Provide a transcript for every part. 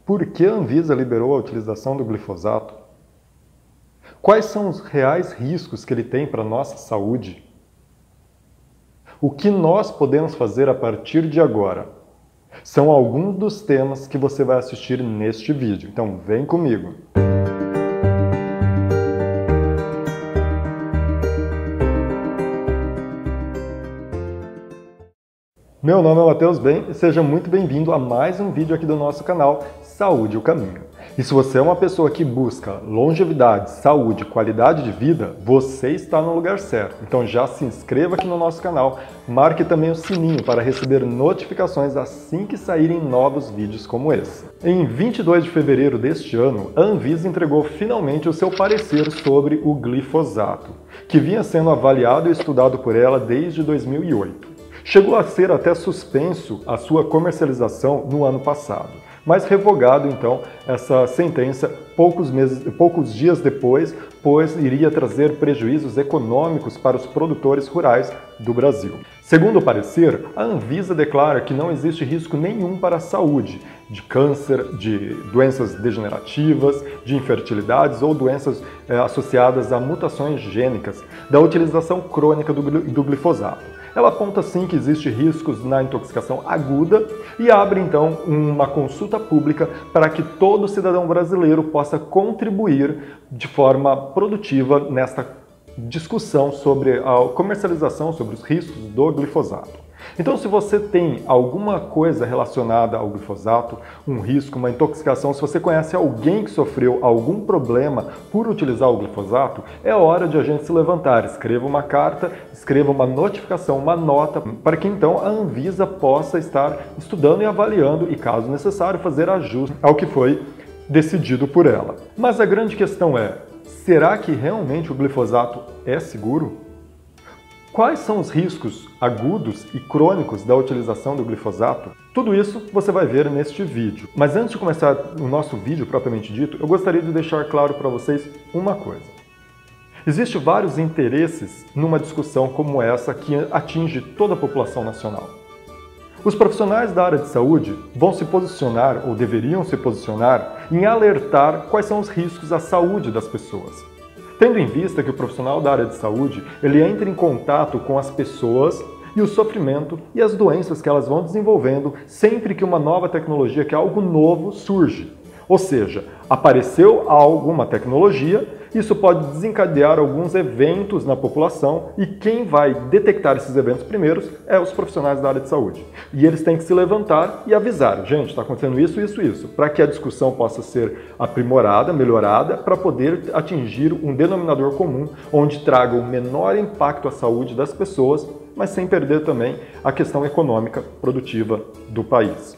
Por que a Anvisa liberou a utilização do glifosato? Quais são os reais riscos que ele tem para a nossa saúde? O que nós podemos fazer a partir de agora? São alguns dos temas que você vai assistir neste vídeo, então vem comigo! Meu nome é Matheus Bem e seja muito bem-vindo a mais um vídeo aqui do nosso canal Saúde o Caminho. E se você é uma pessoa que busca longevidade, saúde, qualidade de vida, você está no lugar certo. Então já se inscreva aqui no nosso canal, marque também o sininho para receber notificações assim que saírem novos vídeos como esse. Em 22 de fevereiro deste ano, a Anvisa entregou finalmente o seu parecer sobre o glifosato, que vinha sendo avaliado e estudado por ela desde 2008. Chegou a ser até suspenso a sua comercialização no ano passado, mas revogado então essa sentença poucos dias depois, pois iria trazer prejuízos econômicos para os produtores rurais do Brasil. Segundo o parecer, a Anvisa declara que não existe risco nenhum para a saúde, de câncer, de doenças degenerativas, de infertilidades ou doenças associadas a mutações gênicas da utilização crônica do glifosato. Ela aponta sim que existe riscos na intoxicação aguda e abre então uma consulta pública para que todo cidadão brasileiro possa contribuir de forma produtiva nesta discussão sobre a comercialização, sobre os riscos do glifosato. Então, se você tem alguma coisa relacionada ao glifosato, um risco, uma intoxicação, se você conhece alguém que sofreu algum problema por utilizar o glifosato, é hora de a gente se levantar. Escreva uma carta, escreva uma notificação, uma nota, para que então a Anvisa possa estar estudando e avaliando e, caso necessário, fazer ajustes ao que foi decidido por ela. Mas a grande questão é, será que realmente o glifosato é seguro? Quais são os riscos agudos e crônicos da utilização do glifosato? Tudo isso você vai ver neste vídeo. Mas antes de começar o nosso vídeo propriamente dito, eu gostaria de deixar claro para vocês uma coisa. Existem vários interesses numa discussão como essa que atinge toda a população nacional. Os profissionais da área de saúde vão se posicionar, ou deveriam se posicionar, em alertar quais são os riscos à saúde das pessoas. Tendo em vista que o profissional da área de saúde, ele entra em contato com as pessoas e o sofrimento e as doenças que elas vão desenvolvendo sempre que uma nova tecnologia, que algo novo surge. Ou seja, apareceu alguma tecnologia, isso pode desencadear alguns eventos na população e quem vai detectar esses eventos primeiros é os profissionais da área de saúde. E eles têm que se levantar e avisar, gente, está acontecendo isso, isso, isso, para que a discussão possa ser aprimorada, melhorada, para poder atingir um denominador comum onde traga o menor impacto à saúde das pessoas, mas sem perder também a questão econômica produtiva do país,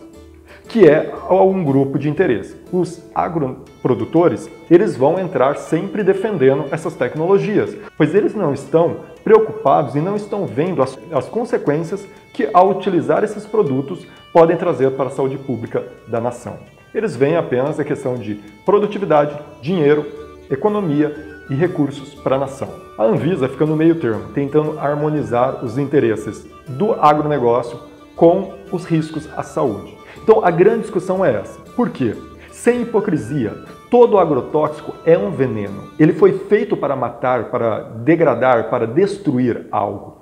que é um grupo de interesse. Os agroprodutores, eles vão entrar sempre defendendo essas tecnologias, pois eles não estão preocupados e não estão vendo as consequências que, ao utilizar esses produtos, podem trazer para a saúde pública da nação. Eles veem apenas a questão de produtividade, dinheiro, economia e recursos para a nação. A Anvisa fica no meio termo, tentando harmonizar os interesses do agronegócio com os riscos à saúde. Então, a grande discussão é essa. Por quê? Sem hipocrisia, todo agrotóxico é um veneno. Ele foi feito para matar, para degradar, para destruir algo.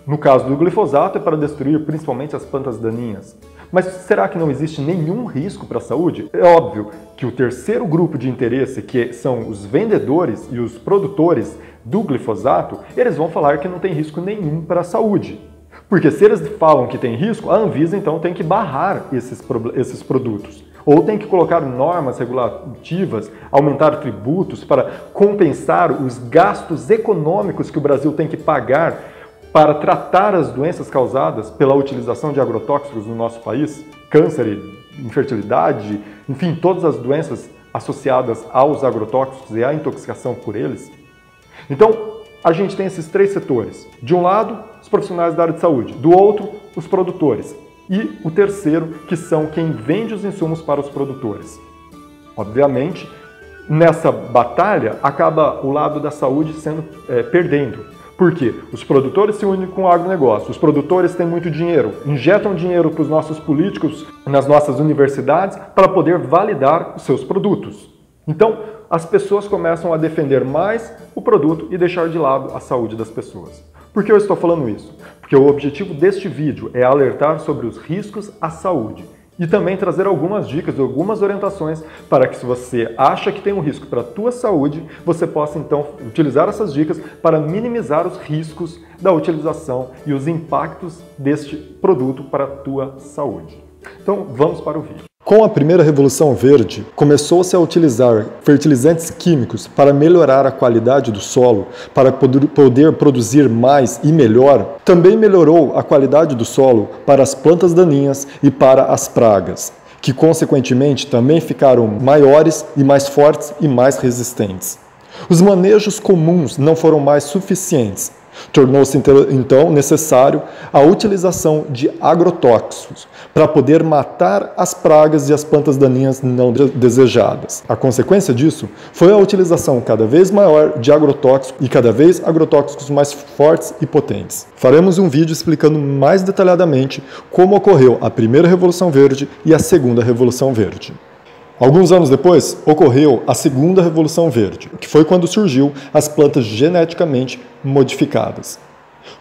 No caso do glifosato, é para destruir principalmente as plantas daninhas. Mas será que não existe nenhum risco para a saúde? É óbvio que o terceiro grupo de interesse, que são os vendedores e os produtores do glifosato, eles vão falar que não tem risco nenhum para a saúde. Porque se eles falam que tem risco, a Anvisa então tem que barrar esses produtos. Ou tem que colocar normas regulativas, aumentar tributos para compensar os gastos econômicos que o Brasil tem que pagar para tratar as doenças causadas pela utilização de agrotóxicos no nosso país, câncer, infertilidade, enfim, todas as doenças associadas aos agrotóxicos e à intoxicação por eles. Então, a gente tem esses três setores. De um lado, os profissionais da área de saúde. Do outro, os produtores. E o terceiro, que são quem vende os insumos para os produtores. Obviamente, nessa batalha, acaba o lado da saúde perdendo. Por quê? Os produtores se unem com o agronegócio, os produtores têm muito dinheiro, injetam dinheiro para os nossos políticos nas nossas universidades para poder validar os seus produtos. Então, as pessoas começam a defender mais o produto e deixar de lado a saúde das pessoas. Por que eu estou falando isso? Porque o objetivo deste vídeo é alertar sobre os riscos à saúde e também trazer algumas dicas, algumas orientações para que, se você acha que tem um risco para a tua saúde, você possa então utilizar essas dicas para minimizar os riscos da utilização e os impactos deste produto para a tua saúde. Então, vamos para o vídeo. Com a primeira Revolução Verde, começou-se a utilizar fertilizantes químicos para melhorar a qualidade do solo, para poder produzir mais e melhor. Também melhorou a qualidade do solo para as plantas daninhas e para as pragas, que consequentemente também ficaram maiores e mais fortes e mais resistentes. Os manejos comuns não foram mais suficientes. Tornou-se então necessário a utilização de agrotóxicos para poder matar as pragas e as plantas daninhas não desejadas. A consequência disso foi a utilização cada vez maior de agrotóxicos e cada vez agrotóxicos mais fortes e potentes. Faremos um vídeo explicando mais detalhadamente como ocorreu a primeira Revolução Verde e a segunda Revolução Verde. Alguns anos depois, ocorreu a segunda Revolução Verde, que foi quando surgiu as plantas geneticamente modificadas,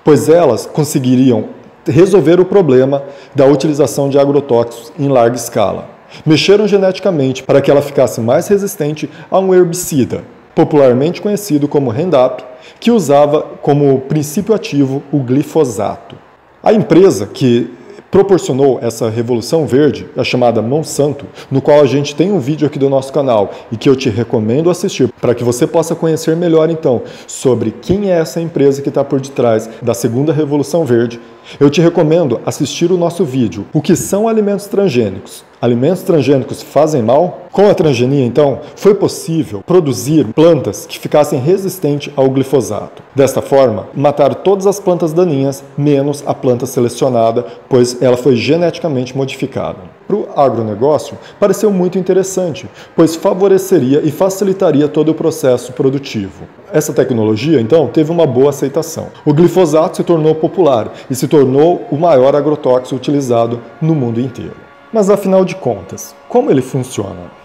pois elas conseguiriam resolver o problema da utilização de agrotóxicos em larga escala. Mexeram geneticamente para que ela ficasse mais resistente a um herbicida, popularmente conhecido como Roundup, que usava como princípio ativo o glifosato. A empresa que proporcionou essa Revolução Verde, a chamada Monsanto, no qual a gente tem um vídeo aqui do nosso canal e que eu te recomendo assistir para que você possa conhecer melhor então sobre quem é essa empresa que está por detrás da segunda Revolução Verde. Eu te recomendo assistir o nosso vídeo, o que são alimentos transgênicos. Alimentos transgênicos fazem mal? Com a transgenia, então, foi possível produzir plantas que ficassem resistentes ao glifosato. Desta forma, matar todas as plantas daninhas, menos a planta selecionada, pois ela foi geneticamente modificada. Para o agronegócio, pareceu muito interessante, pois favoreceria e facilitaria todo o processo produtivo. Essa tecnologia, então, teve uma boa aceitação. O glifosato se tornou popular e se tornou o maior agrotóxico utilizado no mundo inteiro. Mas, afinal de contas, como ele funciona?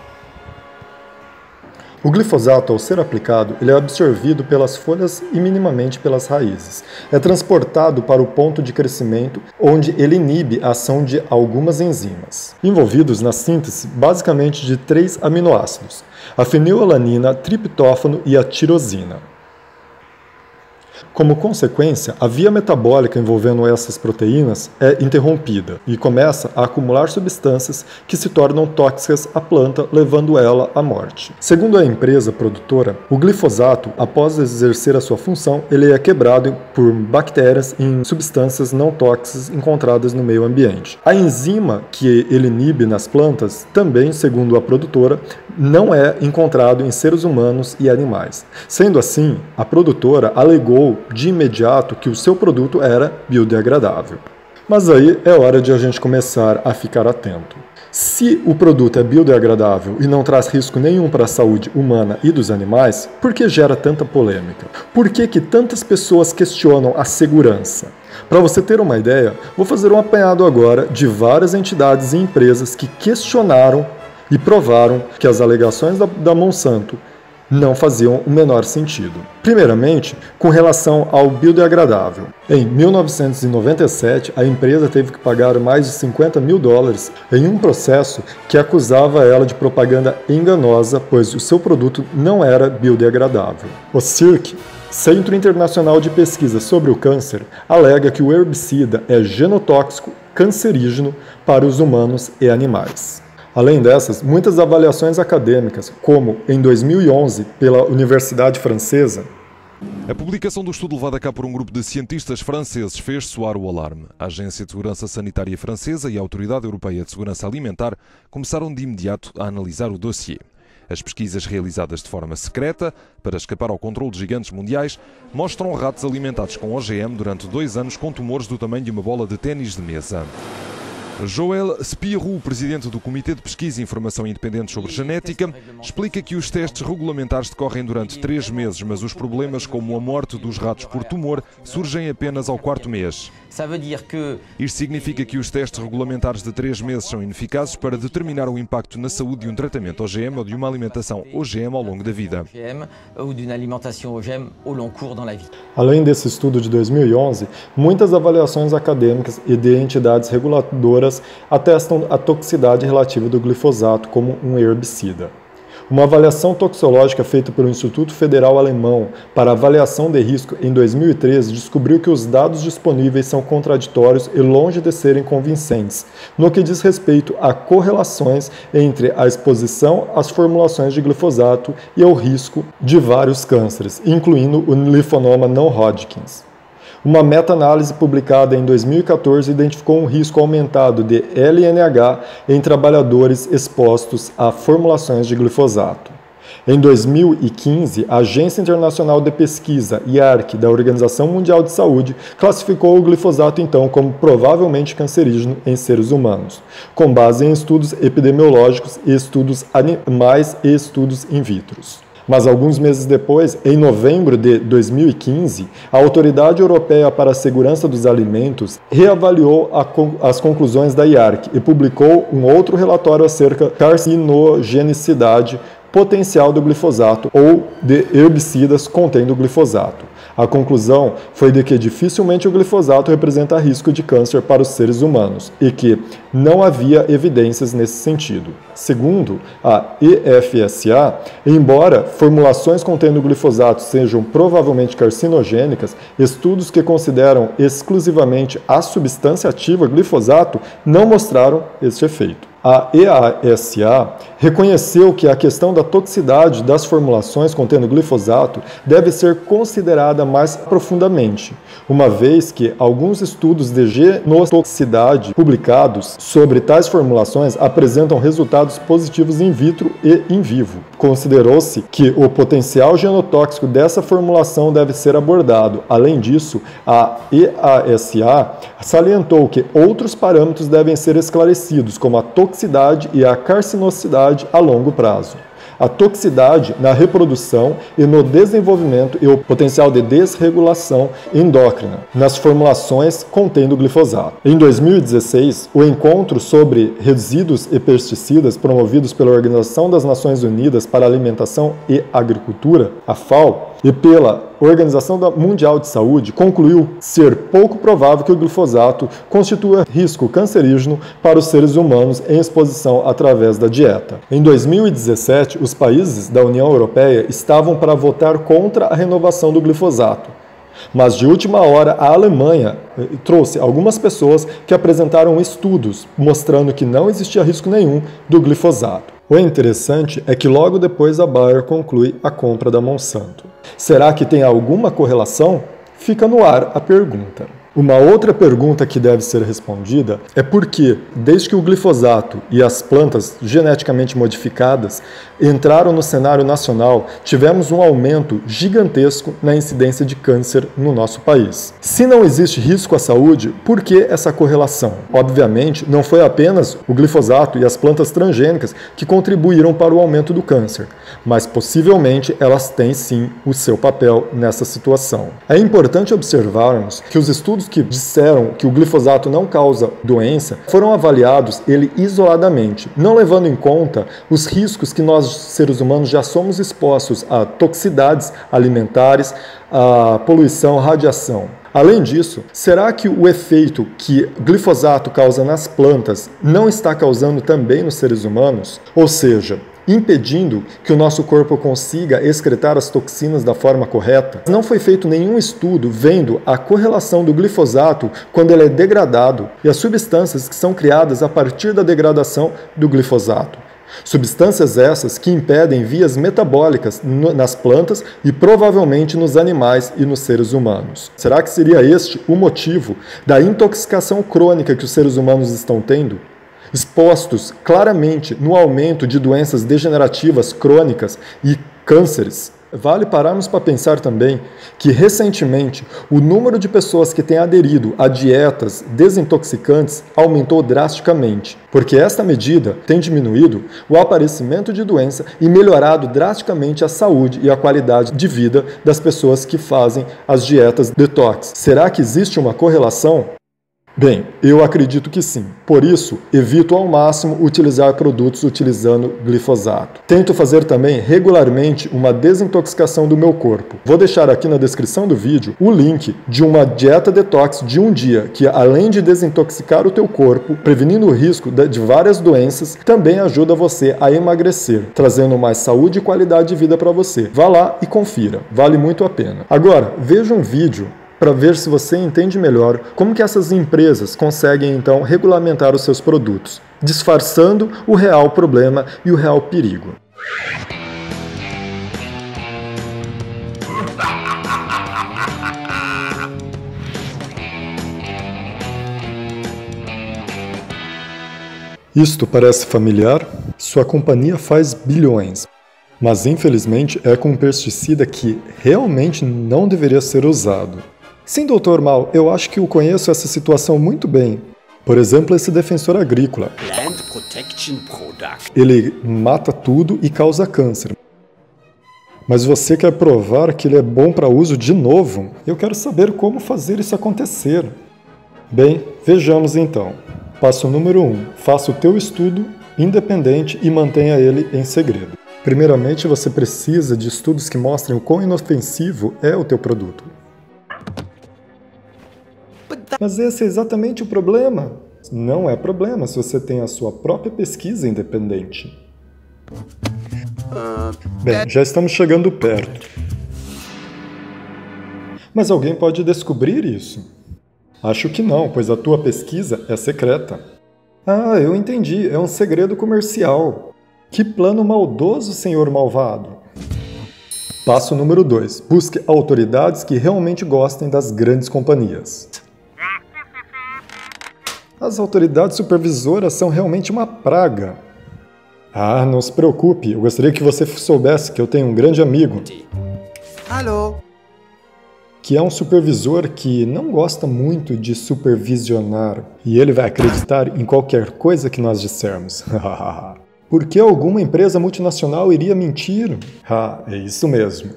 O glifosato, ao ser aplicado, ele é absorvido pelas folhas e minimamente pelas raízes. É transportado para o ponto de crescimento, onde ele inibe a ação de algumas enzimas, envolvidos na síntese basicamente de 3 aminoácidos: a fenilalanina, triptófano e a tirosina. Como consequência, a via metabólica envolvendo essas proteínas é interrompida e começa a acumular substâncias que se tornam tóxicas à planta, levando ela à morte. Segundo a empresa produtora, o glifosato, após exercer a sua função, ele é quebrado por bactérias em substâncias não tóxicas encontradas no meio ambiente. A enzima que ele inibe nas plantas, também, segundo a produtora, não é encontrado em seres humanos e animais. Sendo assim, a produtora alegou de imediato que o seu produto era biodegradável. Mas aí é hora de a gente começar a ficar atento. Se o produto é biodegradável e não traz risco nenhum para a saúde humana e dos animais, por que gera tanta polêmica? Por que tantas pessoas questionam a segurança? Para você ter uma ideia, vou fazer um apanhado agora de várias entidades e empresas que questionaram e provaram que as alegações da Monsanto não faziam o menor sentido. Primeiramente, com relação ao biodegradável. Em 1997, a empresa teve que pagar mais de $50 mil em um processo que acusava ela de propaganda enganosa, pois o seu produto não era biodegradável. O CIRC, Centro Internacional de Pesquisa sobre o Câncer, alega que o herbicida é genotóxico, cancerígeno para os humanos e animais. Além dessas, muitas avaliações acadêmicas, como em 2011 pela Universidade Francesa. A publicação do estudo levado a cabo por um grupo de cientistas franceses fez soar o alarme. A Agência de Segurança Sanitária Francesa e a Autoridade Europeia de Segurança Alimentar começaram de imediato a analisar o dossiê. As pesquisas realizadas de forma secreta, para escapar ao controle de gigantes mundiais, mostram ratos alimentados com OGM durante 2 anos com tumores do tamanho de uma bola de ténis de mesa. Joël Spirou, presidente do Comitê de Pesquisa e Informação Independente sobre Genética, explica que os testes regulamentares decorrem durante 3 meses, mas os problemas como a morte dos ratos por tumor surgem apenas ao 4º mês. Isto significa que os testes regulamentares de 3 meses são ineficazes para determinar o impacto na saúde de um tratamento OGM ou de uma alimentação OGM ao longo da vida. Além desse estudo de 2011, muitas avaliações acadêmicas e de entidades reguladoras atestam a toxicidade relativa do glifosato como um herbicida. Uma avaliação toxicológica feita pelo Instituto Federal Alemão para Avaliação de Risco em 2013 descobriu que os dados disponíveis são contraditórios e longe de serem convincentes, no que diz respeito a correlações entre a exposição às formulações de glifosato e ao risco de vários cânceres, incluindo o linfonoma não Hodgkin. Uma meta-análise publicada em 2014 identificou um risco aumentado de LNH em trabalhadores expostos a formulações de glifosato. Em 2015, a Agência Internacional de Pesquisa, IARC, da Organização Mundial de Saúde, classificou o glifosato então como provavelmente cancerígeno em seres humanos, com base em estudos epidemiológicos e estudos animais e estudos in vitro. Mas alguns meses depois, em novembro de 2015, a Autoridade Europeia para a Segurança dos Alimentos reavaliou as conclusões da IARC e publicou um outro relatório acerca da carcinogenicidade potencial do glifosato ou de herbicidas contendo glifosato. A conclusão foi de que dificilmente o glifosato representa risco de câncer para os seres humanos e que não havia evidências nesse sentido. Segundo a EFSA, embora formulações contendo glifosato sejam provavelmente carcinogênicas, estudos que consideram exclusivamente a substância ativa glifosato não mostraram este efeito. A EASA reconheceu que a questão da toxicidade das formulações contendo glifosato deve ser considerada mais profundamente, uma vez que alguns estudos de genotoxicidade publicados sobre tais formulações apresentam resultados positivos in vitro e in vivo. Considerou-se que o potencial genotóxico dessa formulação deve ser abordado. Além disso, a EASA salientou que outros parâmetros devem ser esclarecidos, como a toxicidade e a carcinosidade a longo prazo. A toxicidade na reprodução e no desenvolvimento e o potencial de desregulação endócrina nas formulações contendo glifosato. Em 2016, o encontro sobre resíduos e pesticidas promovidos pela Organização das Nações Unidas para a Alimentação e Agricultura, a FAO, e pela Organização Mundial de Saúde concluiu ser pouco provável que o glifosato constitua risco cancerígeno para os seres humanos em exposição através da dieta. Em 2017, os países da União Europeia estavam para votar contra a renovação do glifosato. Mas de última hora, a Alemanha trouxe algumas pessoas que apresentaram estudos mostrando que não existia risco nenhum do glifosato. O interessante é que logo depois a Bayer conclui a compra da Monsanto. Será que tem alguma correlação? Fica no ar a pergunta. Uma outra pergunta que deve ser respondida é por que, desde que o glifosato e as plantas geneticamente modificadas entraram no cenário nacional, tivemos um aumento gigantesco na incidência de câncer no nosso país. Se não existe risco à saúde, por que essa correlação? Obviamente, não foi apenas o glifosato e as plantas transgênicas que contribuíram para o aumento do câncer, mas possivelmente elas têm sim o seu papel nessa situação. É importante observarmos que os estudos que disseram que o glifosato não causa doença foram avaliados ele isoladamente, não levando em conta os riscos que nós seres humanos já somos expostos a toxicidades alimentares, a poluição, radiação. Além disso, será que o efeito que glifosato causa nas plantas não está causando também nos seres humanos? Ou seja, impedindo que o nosso corpo consiga excretar as toxinas da forma correta? Não foi feito nenhum estudo vendo a correlação do glifosato quando ele é degradado e as substâncias que são criadas a partir da degradação do glifosato. Substâncias essas que impedem vias metabólicas nas plantas e provavelmente nos animais e nos seres humanos. Será que seria este o motivo da intoxicação crônica que os seres humanos estão tendo? Expostos claramente no aumento de doenças degenerativas crônicas e cânceres. Vale pararmos para pensar também que, recentemente, o número de pessoas que têm aderido a dietas desintoxicantes aumentou drasticamente, porque esta medida tem diminuído o aparecimento de doença e melhorado drasticamente a saúde e a qualidade de vida das pessoas que fazem as dietas detox. Será que existe uma correlação? Bem, eu acredito que sim. Por isso, evito ao máximo utilizar produtos utilizando glifosato. Tento fazer também regularmente uma desintoxicação do meu corpo. Vou deixar aqui na descrição do vídeo o link de uma dieta detox de um dia, que além de desintoxicar o teu corpo, prevenindo o risco de várias doenças, também ajuda você a emagrecer, trazendo mais saúde e qualidade de vida para você. Vá lá e confira, vale muito a pena. Agora, veja um vídeo para ver se você entende melhor como que essas empresas conseguem então regulamentar os seus produtos, disfarçando o real problema e o real perigo. Isto parece familiar? Sua companhia faz bilhões, mas infelizmente é com um pesticida que realmente não deveria ser usado. Sim, Dr. Mal, eu acho que eu conheço essa situação muito bem. Por exemplo, esse defensor agrícola. Plant Protection Product. Ele mata tudo e causa câncer. Mas você quer provar que ele é bom para uso de novo? Eu quero saber como fazer isso acontecer. Bem, vejamos então. Passo número 1. Faça o teu estudo independente e mantenha ele em segredo. Primeiramente, você precisa de estudos que mostrem o quão inofensivo é o teu produto. Mas esse é exatamente o problema. Não é problema se você tem a sua própria pesquisa independente. Bem, já estamos chegando perto. Mas alguém pode descobrir isso? Acho que não, pois a tua pesquisa é secreta. Ah, eu entendi, é um segredo comercial. Que plano maldoso, senhor malvado. Passo número 2. Busque autoridades que realmente gostem das grandes companhias. As autoridades supervisoras são realmente uma praga. Ah, não se preocupe, eu gostaria que você soubesse que eu tenho um grande amigo. Alô? Que é um supervisor que não gosta muito de supervisionar. E ele vai acreditar em qualquer coisa que nós dissermos. Por que alguma empresa multinacional iria mentir? Ah, é isso mesmo.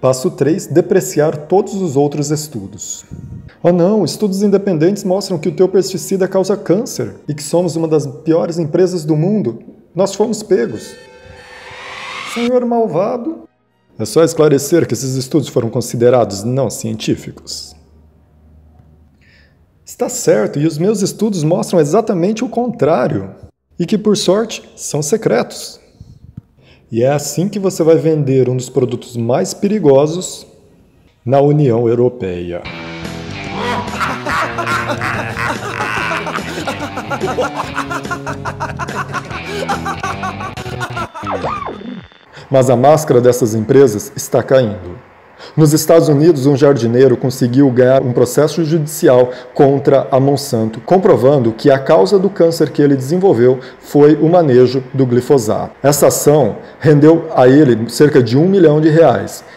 Passo 3. Depreciar todos os outros estudos. Oh não, estudos independentes mostram que o teu pesticida causa câncer e que somos uma das piores empresas do mundo. Nós fomos pegos. Senhor malvado. É só esclarecer que esses estudos foram considerados não científicos. Está certo, e os meus estudos mostram exatamente o contrário. E que, por sorte, são secretos. E é assim que você vai vender um dos produtos mais perigosos na União Europeia. Mas a máscara dessas empresas está caindo. Nos Estados Unidos, um jardineiro conseguiu ganhar um processo judicial contra a Monsanto, comprovando que a causa do câncer que ele desenvolveu foi o manejo do glifosato. Essa ação rendeu a ele cerca de R$1 milhão.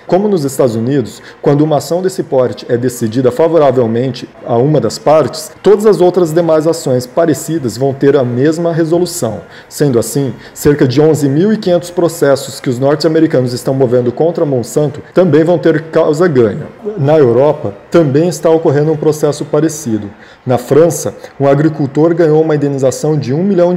Como nos Estados Unidos, quando uma ação desse porte é decidida favoravelmente a uma das partes, todas as outras demais ações parecidas vão ter a mesma resolução. Sendo assim, cerca de 11.500 processos que os norte-americanos estão movendo contra a Monsanto também vão ter causa ganha. Na Europa, também está ocorrendo um processo parecido. Na França, um agricultor ganhou uma indenização de €1 milhão,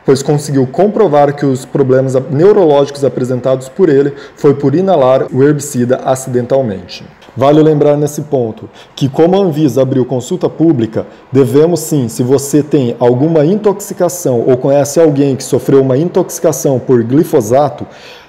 pois conseguiu comprovar que os problemas neurológicos apresentados por ele foi por inalar o herbicida acidentalmente. Vale lembrar nesse ponto que, como a Anvisa abriu consulta pública, devemos sim, se você tem alguma intoxicação ou conhece alguém que sofreu uma intoxicação por glifosato,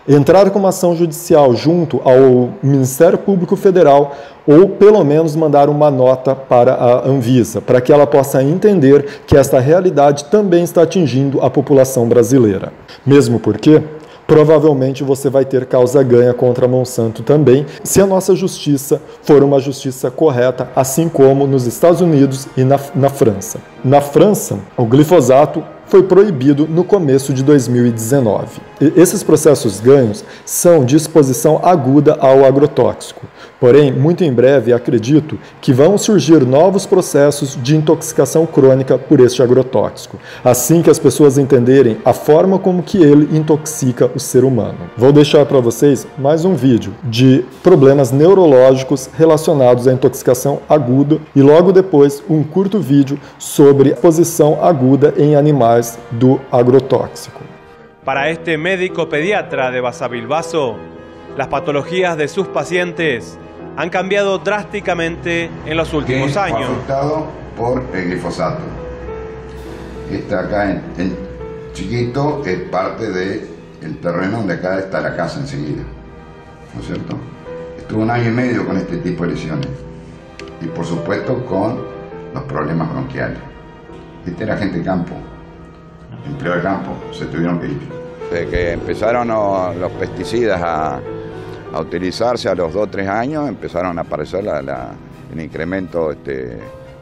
entrar com uma ação judicial junto ao Ministério Público Federal ou pelo menos mandar uma nota para a Anvisa, para que ela possa entender que esta realidade também está atingindo a população brasileira. Mesmo porque provavelmente você vai ter causa ganha contra a Monsanto também, se a nossa justiça for uma justiça correta, assim como nos Estados Unidos e na França. Na França, o glifosato foi proibido no começo de 2019. Esses processos ganhos são de exposição aguda ao agrotóxico. Porém, muito em breve, acredito que vão surgir novos processos de intoxicação crônica por este agrotóxico, assim que as pessoas entenderem a forma como que ele intoxica o ser humano. Vou deixar para vocês mais um vídeo de problemas neurológicos relacionados à intoxicação aguda e logo depois um curto vídeo sobre exposição aguda em animais do agrotóxico. Para este médico pediatra de Basavilbaso, las patologías de sus pacientes han cambiado drásticamente en los últimos años. Afectado por el glifosato. Este acá en chiquito es parte del terreno donde acá está la casa enseguida, ¿no es cierto? Estuve 1 año y medio con este tipo de lesiones y por supuesto con los problemas bronquiales. Este era gente de campo, empleo de campo, se tuvieron que ir. Desde que empezaron los pesticidas a utilizarse a los 2 o 3 años, empezaron a aparecer el incremento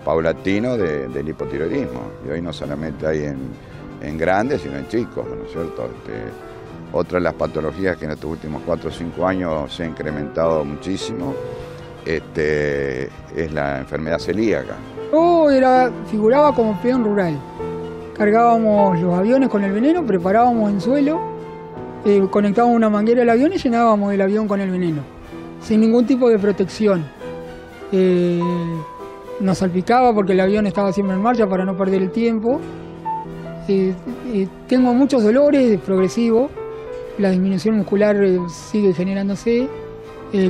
paulatino del hipotiroidismo. Y hoy no solamente hay en grandes, sino en chicos, ¿no es cierto? Otra de las patologías que en estos últimos 4 o 5 años se ha incrementado muchísimo es la enfermedad celíaca. Yo figuraba como peón rural. Cargábamos los aviones con el veneno, preparábamos en suelo, conectábamos una manguera al avión y llenábamos el avión con el veneno, sin ningún tipo de protección. Nos salpicaba porque el avión estaba siempre en marcha para no perder el tiempo. Tengo muchos dolores progresivos, la disminución muscular sigue generándose,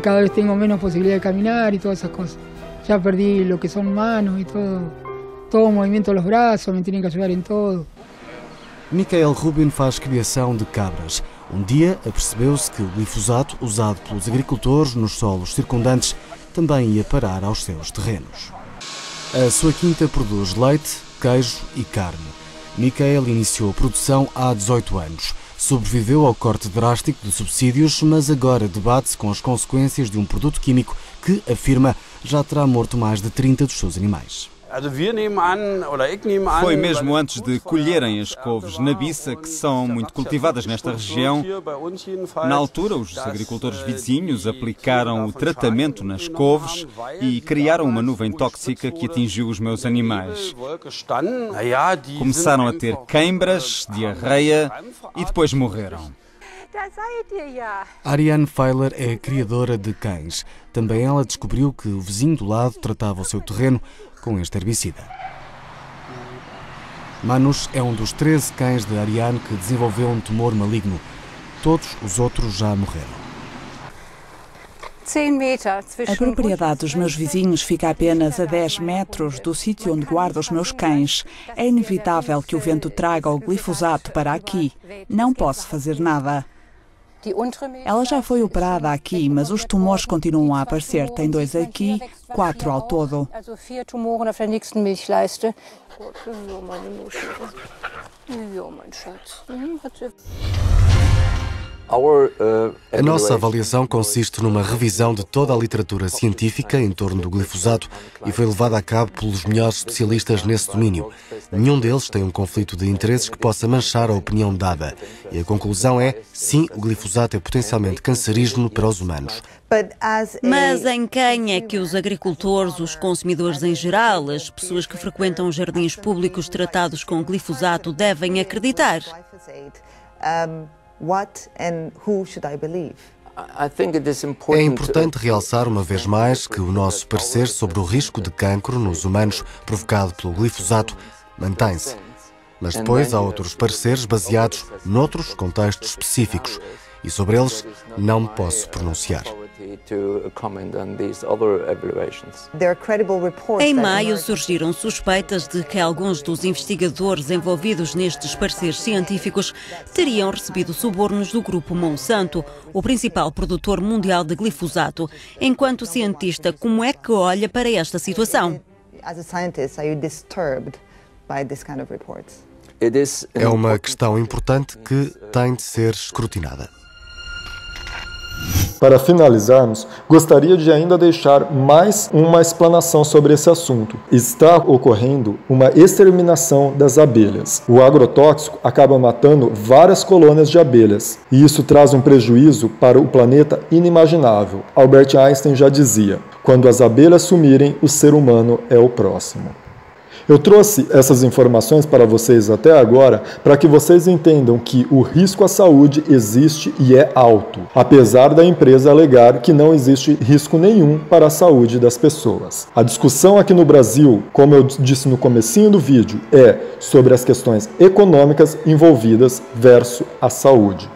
cada vez tengo menos posibilidad de caminar y todas esas cosas. Ya perdí lo que son manos y todo movimento de los braços, me tienen que ajudar em todo. Michael Rubin faz criação de cabras. Dia apercebeu-se que o glifosato usado pelos agricultores nos solos circundantes também ia parar aos seus terrenos. A sua quinta produz leite, queijo e carne. Michael iniciou a produção há 18 anos. Sobreviveu ao corte drástico de subsídios, mas agora debate-se com as consequências de um produto químico que, afirma, já terá morto mais de 30 dos seus animais. Foi mesmo antes de colherem as couves na Bissa, que são muito cultivadas nesta região. Na altura, os agricultores vizinhos aplicaram o tratamento nas couves e criaram uma nuvem tóxica que atingiu os meus animais. Começaram a ter queimbras, diarreia e depois morreram. Ariane Feiler é criadora de cães. Também ela descobriu que o vizinho do lado tratava o seu terreno com este herbicida. Manus é um dos 13 cães de Ariane que desenvolveu um tumor maligno. Todos os outros já morreram. A propriedade dos meus vizinhos fica apenas a 10 metros do sítio onde guardo os meus cães. É inevitável que o vento traga o glifosato para aqui. Não posso fazer nada. Ela já foi operada aqui, mas os tumores continuam a aparecer. Tem 2 aqui, 4 ao todo. A nossa avaliação consiste numa revisão de toda a literatura científica em torno do glifosato e foi levada a cabo pelos melhores especialistas nesse domínio. Nenhum deles tem um conflito de interesses que possa manchar a opinião dada. E a conclusão é, sim, o glifosato é potencialmente cancerígeno para os humanos. Mas em quem é que os agricultores, os consumidores em geral, as pessoas que frequentam jardins públicos tratados com glifosato devem acreditar? É importante realçar uma vez mais que o nosso parecer sobre o risco de cancro nos humanos provocado pelo glifosato mantém-se. Mas depois há outros pareceres baseados noutros contextos específicos e sobre eles não me posso pronunciar. Em maio surgiram suspeitas de que alguns dos investigadores envolvidos nestes pareceres científicos teriam recebido subornos do grupo Monsanto, o principal produtor mundial de glifosato. Enquanto cientista, como é que olha para esta situação? É uma questão importante que tem de ser escrutinada. Para finalizarmos, gostaria de ainda deixar mais uma explanação sobre esse assunto. Está ocorrendo uma exterminação das abelhas. O agrotóxico acaba matando várias colônias de abelhas, e isso traz um prejuízo para o planeta inimaginável. Albert Einstein já dizia: quando as abelhas sumirem, o ser humano é o próximo. Eu trouxe essas informações para vocês até agora para que vocês entendam que o risco à saúde existe e é alto, apesar da empresa alegar que não existe risco nenhum para a saúde das pessoas. A discussão aqui no Brasil, como eu disse no comecinho do vídeo, é sobre as questões econômicas envolvidas versus a saúde.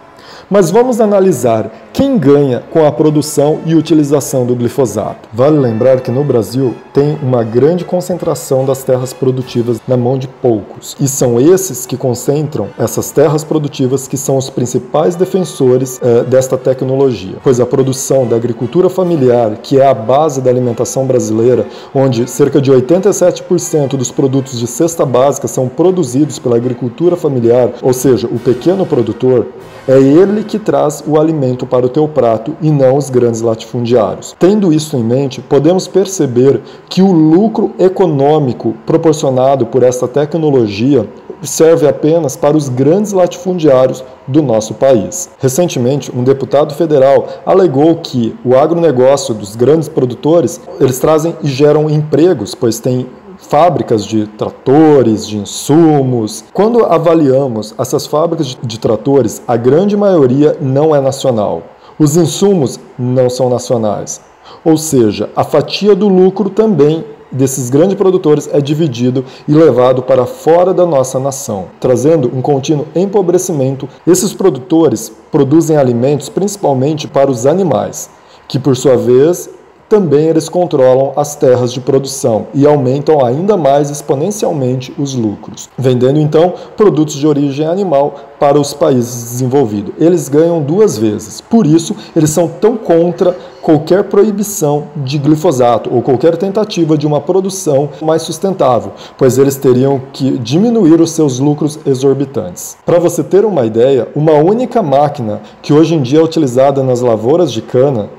Mas vamos analisar quem ganha com a produção e utilização do glifosato. Vale lembrar que no Brasil tem uma grande concentração das terras produtivas na mão de poucos. E são esses que concentram essas terras produtivas que são os principais defensores desta tecnologia. Pois a produção da agricultura familiar, que é a base da alimentação brasileira, onde cerca de 87% dos produtos de cesta básica são produzidos pela agricultura familiar, ou seja, o pequeno produtor, é ele que traz o alimento para o teu prato e não os grandes latifundiários. Tendo isso em mente, podemos perceber que o lucro econômico proporcionado por esta tecnologia serve apenas para os grandes latifundiários do nosso país. Recentemente, um deputado federal alegou que o agronegócio dos grandes produtores, eles trazem e geram empregos, pois tem fábricas de tratores, de insumos. Quando avaliamos essas fábricas de tratores, a grande maioria não é nacional. Os insumos não são nacionais. Ou seja, a fatia do lucro também desses grandes produtores é dividido e levado para fora da nossa nação, trazendo um contínuo empobrecimento. Esses produtores produzem alimentos principalmente para os animais, que por sua vez também eles controlam as terras de produção e aumentam ainda mais exponencialmente os lucros, vendendo então produtos de origem animal para os países desenvolvidos. Eles ganham duas vezes, por isso eles são tão contra qualquer proibição de glifosato ou qualquer tentativa de uma produção mais sustentável, pois eles teriam que diminuir os seus lucros exorbitantes. Para você ter uma ideia, uma única máquina que hoje em dia é utilizada nas lavouras de cana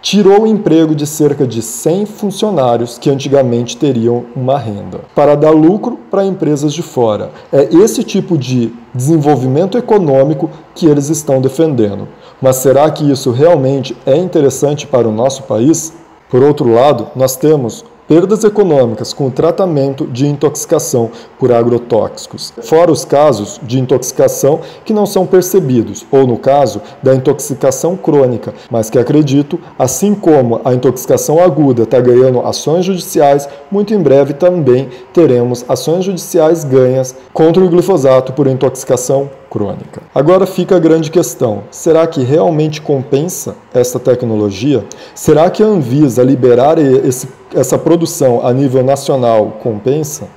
tirou o emprego de cerca de 100 funcionários que antigamente teriam uma renda, para dar lucro para empresas de fora. É esse tipo de desenvolvimento econômico que eles estão defendendo. Mas será que isso realmente é interessante para o nosso país? Por outro lado, nós temos perdas econômicas com o tratamento de intoxicação por agrotóxicos, fora os casos de intoxicação que não são percebidos, ou no caso da intoxicação crônica, mas que acredito, assim como a intoxicação aguda está ganhando ações judiciais, muito em breve também teremos ações judiciais ganhas contra o glifosato por intoxicação crônica. Agora fica a grande questão: será que realmente compensa essa tecnologia? Será que a Anvisa liberar essa produção a nível nacional compensa?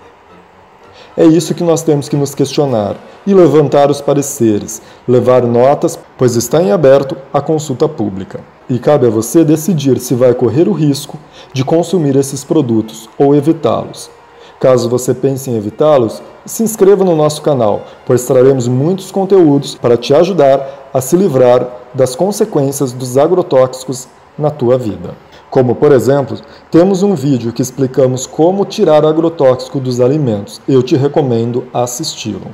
É isso que nós temos que nos questionar e levantar os pareceres, levar notas, pois está em aberto a consulta pública. E cabe a você decidir se vai correr o risco de consumir esses produtos ou evitá-los. Caso você pense em evitá-los, se inscreva no nosso canal, pois traremos muitos conteúdos para te ajudar a se livrar das consequências dos agrotóxicos na tua vida. Como, por exemplo, temos um vídeo que explicamos como tirar agrotóxico dos alimentos. Eu te recomendo assisti-lo.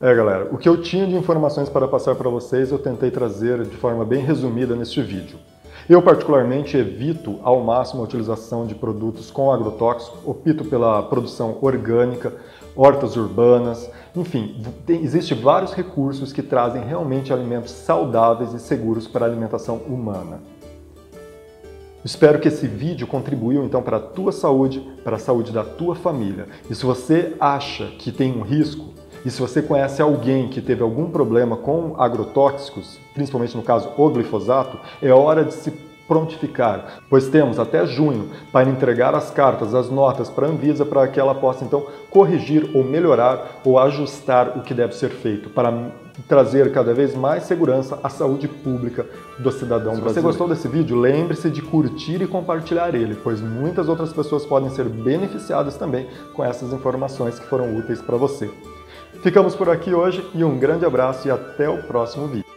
Galera, o que eu tinha de informações para passar para vocês, eu tentei trazer de forma bem resumida neste vídeo. Eu particularmente evito ao máximo a utilização de produtos com agrotóxico, opto pela produção orgânica, hortas urbanas, enfim, existem vários recursos que trazem realmente alimentos saudáveis e seguros para a alimentação humana. Espero que esse vídeo contribuiu então para a tua saúde, para a saúde da tua família. E se você acha que tem um risco, e se você conhece alguém que teve algum problema com agrotóxicos, principalmente no caso o glifosato, é hora de se prontificar, pois temos até junho para entregar as cartas, as notas para a Anvisa para que ela possa então corrigir ou melhorar ou ajustar o que deve ser feito para trazer cada vez mais segurança à saúde pública do cidadão brasileiro. Se você gostou desse vídeo, lembre-se de curtir e compartilhar ele, pois muitas outras pessoas podem ser beneficiadas também com essas informações que foram úteis para você. Ficamos por aqui hoje e um grande abraço e até o próximo vídeo.